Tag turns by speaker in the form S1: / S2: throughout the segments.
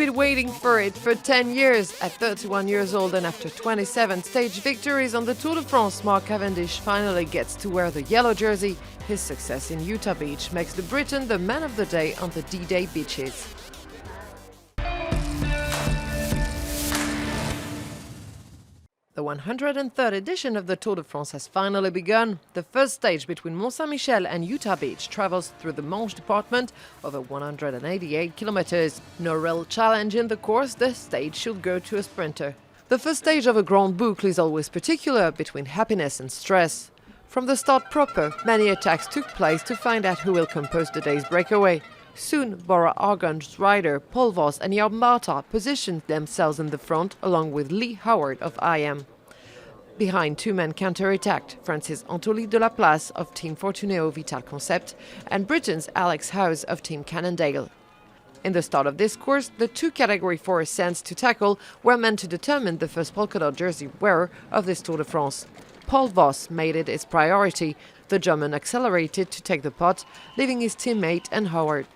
S1: been waiting for it for 10 years. At 31 years old and after 27 stage victories on the Tour de France, Mark Cavendish finally gets to wear the yellow jersey. His success in Utah Beach makes the Briton the man of the day on the D-Day beaches. The 103rd edition of the Tour de France has finally begun. The first stage between Mont-Saint-Michel and Utah Beach travels through the Manche department over 188 kilometers. No real challenge in the course, the stage should go to a sprinter. The first stage of a Grand Boucle is always particular, between happiness and stress. From the start proper, many attacks took place to find out who will compose the day's breakaway. Soon, Bora Argonne's rider Paul Voss and Jan Marta positioned themselves in the front, along with Lee Howard of IM. Behind, two men counter-attacked, France's Anthony de la Place of Team Fortuneo Vital Concept and Britain's Alex Howes of Team Cannondale. In the start of this course, the two Category 4 ascents to tackle were meant to determine the first polka dot jersey wearer of this Tour de France. Paul Voss made it his priority. The German accelerated to take the pot, leaving his teammate and Howard.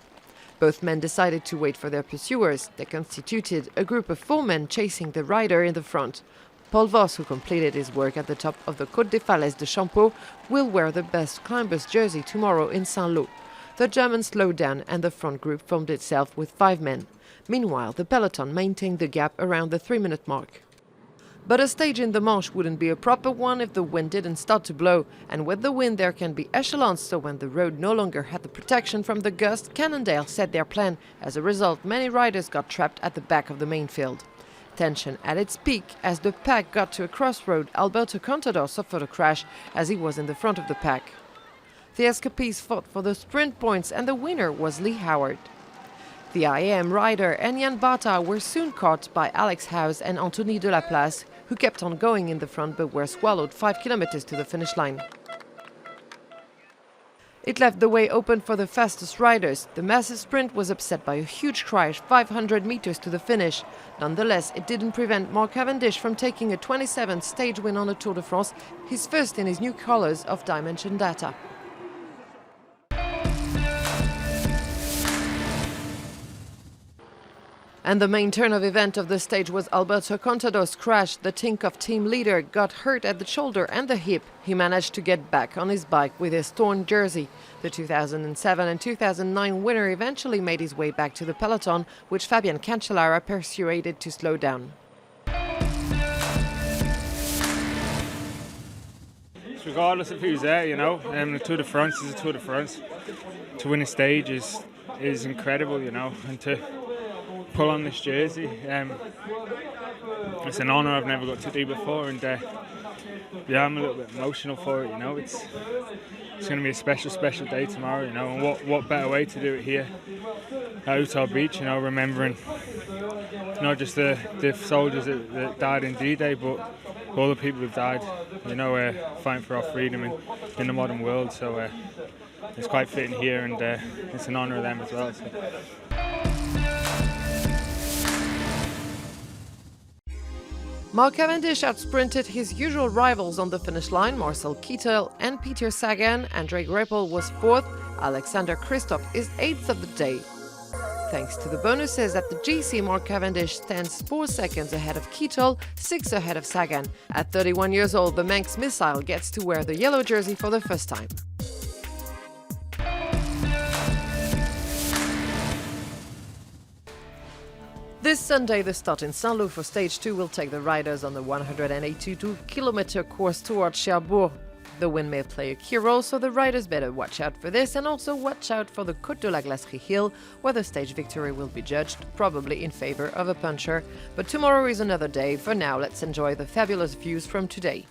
S1: Both men decided to wait for their pursuers. They constituted a group of 4 men chasing the rider in the front. Paul Voss, who completed his work at the top of the Côte des Falaises de Champeau, will wear the best climber's jersey tomorrow in Saint-Lô. The Germans slowed down and the front group formed itself with 5 men. Meanwhile, the peloton maintained the gap around the 3-minute mark. But a stage in the Manche wouldn't be a proper one if the wind didn't start to blow, and with the wind there can be echelons, so when the road no longer had the protection from the gust, Cannondale set their plan. As a result, many riders got trapped at the back of the main field. Tension at its peak as the pack got to a crossroad. Alberto Contador suffered a crash as he was in the front of the pack. The escapees fought for the sprint points and the winner was Lee Howard. The IM rider and Jan Bata were soon caught by Alex Howes and Anthony de la Place, who kept on going in the front but were swallowed 5 kilometers to the finish line. It left the way open for the fastest riders. The massive sprint was upset by a huge crash 500 meters to the finish. Nonetheless, it didn't prevent Mark Cavendish from taking a 27th stage win on the Tour de France, his first in his new colours of Dimension Data. And the main turn of event of the stage was Alberto Contador's crash. The Tinkoff team leader got hurt at the shoulder and the hip. He managed to get back on his bike with his torn jersey. The 2007 and 2009 winner eventually made his way back to the peloton, which Fabian Cancellara persuaded to slow down.
S2: Regardless of who's there, the Tour de France is a Tour de France. To win a stage is incredible, and to pull on this jersey. It's an honour I've never got to do before, and I'm a little bit emotional for it. It's going to be a special day tomorrow. And what better way to do it here at Utah Beach? Remembering not just the soldiers that died in D-Day, but all the people who've died, fighting for our freedom in the modern world. So it's quite fitting here, and it's an honour of them as well. So.
S1: Mark Cavendish outsprinted his usual rivals on the finish line, Marcel Kittel and Peter Sagan. André Greipel was 4th, Alexander Kristoff is 8th of the day. Thanks to the bonuses at the GC, Mark Cavendish stands 4 seconds ahead of Kittel, 6 ahead of Sagan. At 31 years old, the Manx missile gets to wear the yellow jersey for the first time. This Sunday, the start in Saint-Lô for Stage 2 will take the riders on the 182-kilometer course towards Cherbourg. The wind may play a key role, so the riders better watch out for this and also watch out for the Côte de la Glacerie hill, where the stage victory will be judged, probably in favor of a puncher. But tomorrow is another day. For now, let's enjoy the fabulous views from today.